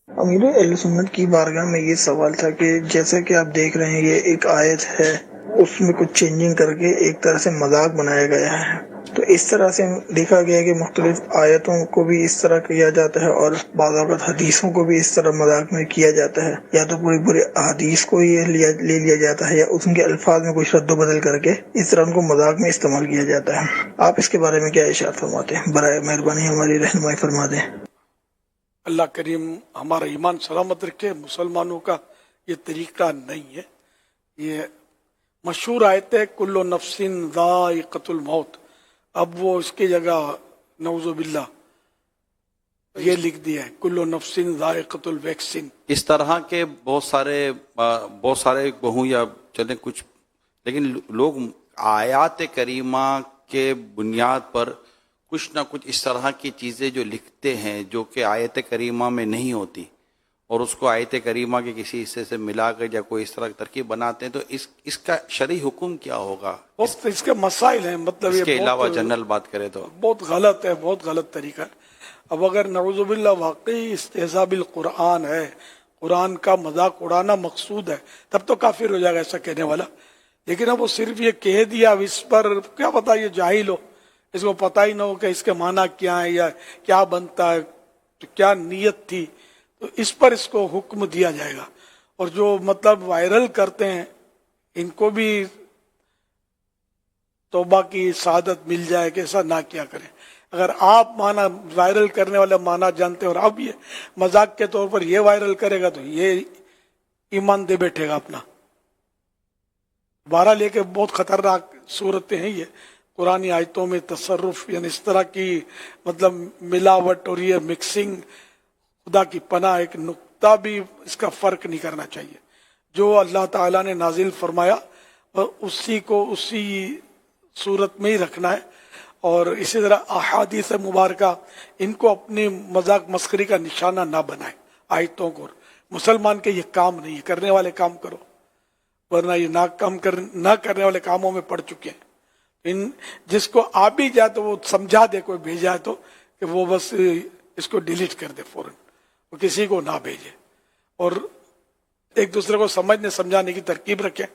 امیر اہل سنت کی بارگاہ میں یہ سوال تھا کہ جیسا کہ آپ دیکھ رہے ہیں یہ ایک آیت ہے، اس میں کچھ چینجنگ کر کے ایک طرح سے مذاق بنایا گیا ہے، تو اس طرح سے دیکھا گیا کہ مختلف آیتوں کو بھی اس طرح کیا جاتا ہے اور بعض اوقات حدیثوں کو بھی اس طرح مذاق میں کیا جاتا ہے، یا تو پوری پوری احادیث کو یہ لے لیا جاتا ہے یا اس کے الفاظ میں کچھ رد و بدل کر کے اس طرح ان کو مذاق میں استعمال کیا جاتا ہے۔ آپ اس کے بارے میں کیا ارشاد فرماتے ہیں؟ برائے مہربانی ہماری رہنمائی فرما دیں۔ اللہ کریم ہمارا ایمان سلامت رکھے۔ مسلمانوں کا یہ طریقہ نہیں ہے۔ یہ مشہور آیت ہے کل نفس ذائقۃ الموت، اب وہ اس کی جگہ نعوذ باللہ یہ لکھ دیا ہے کل نفس ذائقۃ الویکسین۔ اس طرح کے بہت سارے کہوں یا چلیں کچھ، لیکن لوگ آیات کریمہ کے بنیاد پر کچھ نہ کچھ اس طرح کی چیزیں جو لکھتے ہیں جو کہ آیت کریمہ میں نہیں ہوتی، اور اس کو آیت کریمہ کے کسی حصے سے ملا کر یا کوئی اس طرح کی ترکیب بناتے ہیں، تو اس کا شرعی حکم کیا ہوگا؟ اس کے مسائل ہیں، مطلب اس یہ کے علاوہ بہت جنرل بات کرے تو بہت غلط ہے، بہت غلط طریقہ ہے۔ اب اگر نعوذ باللہ واقعی استہزاء بالقرآن ہے، قرآن کا مذاق اڑانا مقصود ہے، تب تو کافر ہو جائے گا ایسا کہنے والا۔ لیکن اب وہ صرف یہ کہہ دیا، اب اس پر کیا پتا یہ جاہل ہو، اس کو پتہ ہی نہ ہو کہ اس کے معنی کیا ہے یا کیا بنتا ہے، تو کیا نیت تھی، تو اس پر اس کو حکم دیا جائے گا۔ اور جو مطلب وائرل کرتے ہیں ان کو بھی توبہ کی سعادت مل جائے کہ ایسا نہ کیا کریں۔ اگر آپ معنی وائرل کرنے والے معنی جانتے ہیں اور اب یہ مذاق کے طور پر یہ وائرل کرے گا تو یہ ایمان دے بیٹھے گا اپنا۔ بہرحال لے کے بہت خطرناک صورتیں ہیں یہ قرآنی آیتوں میں تصرف، یعنی اس طرح کی مطلب ملاوٹ اور یہ مکسنگ، خدا کی پناہ ایک نقطہ بھی اس کا فرق نہیں کرنا چاہیے۔ جو اللہ تعالیٰ نے نازل فرمایا اسی کو اسی صورت میں ہی رکھنا ہے، اور اسی طرح احادیث مبارکہ ان کو اپنی مذاق مسخری کا نشانہ نہ بنائیں آیتوں کو۔ مسلمان کے یہ کام نہیں ہے، کرنے والے کام کرو، ورنہ یہ نہ کرنے والے کاموں میں پڑ چکے ہیں۔ جس کو آ بھی جائے تو وہ سمجھا دے، کوئی بھیجا ہے تو کہ وہ بس اس کو ڈیلیٹ کر دے فوراً، وہ کسی کو نہ بھیجے، اور ایک دوسرے کو سمجھنے سمجھانے کی ترکیب رکھیں،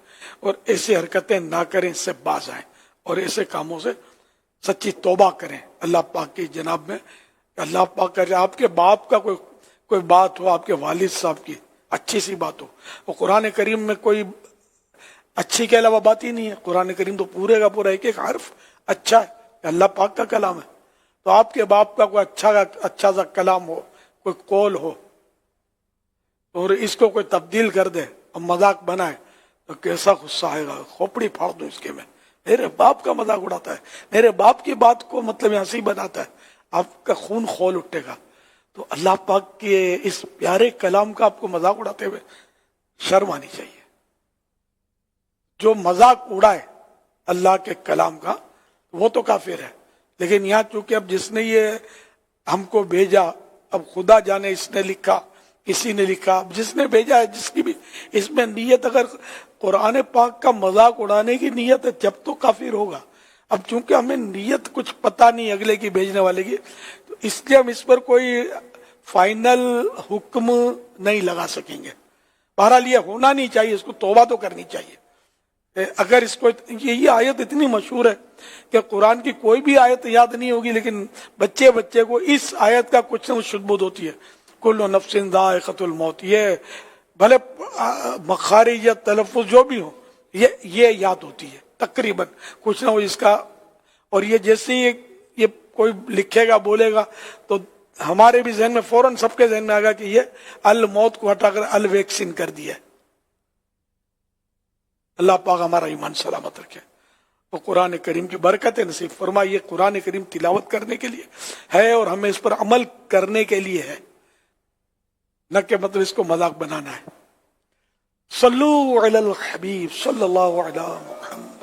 اور ایسی حرکتیں نہ کریں، اس سے باز آئیں، اور ایسے کاموں سے سچی توبہ کریں اللہ پاک کی جناب میں۔ اللہ پاک کا آپ کے باپ کا کوئی بات ہو، آپ کے والد صاحب کی اچھی سی بات ہو، وہ قرآن کریم میں کوئی اچھی کے علاوہ بات ہی نہیں ہے۔ قرآن کریم تو پورے کا پورا ایک ایک حرف اچھا ہے، اللہ پاک کا کلام ہے، تو آپ کے باپ کا کوئی اچھا سا کلام ہو، کوئی قول ہو، اور اس کو کوئی تبدیل کر دے اور مذاق بنائے تو کیسا غصہ آئے گا، کھوپڑی پھاڑ دو اس کے میں۔ میرے باپ کا مذاق اڑاتا ہے، میرے باپ کی بات کو مطلب ہنسی بناتا ہے، آپ کا خون کھول اٹھے گا۔ تو اللہ پاک کے اس پیارے کلام کا آپ کو مذاق اڑاتے ہوئے شرم آنی چاہیے۔ جو مذاق اڑائے اللہ کے کلام کا وہ تو کافر ہے، لیکن یہاں چونکہ اب جس نے یہ ہم کو بھیجا، اب خدا جانے اس نے لکھا کسی نے لکھا، اب جس نے بھیجا ہے جس کی بھی اس میں نیت، اگر قرآن پاک کا مذاق اڑانے کی نیت ہے جب تو کافر ہوگا۔ اب چونکہ ہمیں نیت کچھ پتہ نہیں اگلے کی بھیجنے والے کی، تو اس لیے ہم اس پر کوئی فائنل حکم نہیں لگا سکیں گے۔ بہرحال یہ ہونا نہیں چاہیے، اس کو توبہ تو کرنی چاہیے۔ اگر اس کو یہ آیت اتنی مشہور ہے کہ قرآن کی کوئی بھی آیت یاد نہیں ہوگی، لیکن بچے کو اس آیت کا کچھ نہ کچھ شدبود ہوتی ہے، کل نفس ذائقۃ الموت، یہ بھلے مخارج یا تلفظ جو بھی ہو یہ یاد ہوتی ہے تقریباً کچھ نہ ہو اس کا۔ اور یہ جیسے یہ کوئی لکھے گا بولے گا تو ہمارے بھی ذہن میں فوراً سب کے ذہن میں آئے گا کہ یہ الموت کو ہٹا کر الویکسین کر دیا ہے۔ اللہ پاک ہمارا ایمان سلامت رکھے، وہ قرآن کریم کی برکت نصیب فرمائے۔ یہ قرآن کریم تلاوت کرنے کے لیے ہے اور ہمیں اس پر عمل کرنے کے لیے ہے، نہ کہ مطلب اس کو مذاق بنانا ہے۔ صلو علی الحبیب صلی اللہ علیہ وسلم۔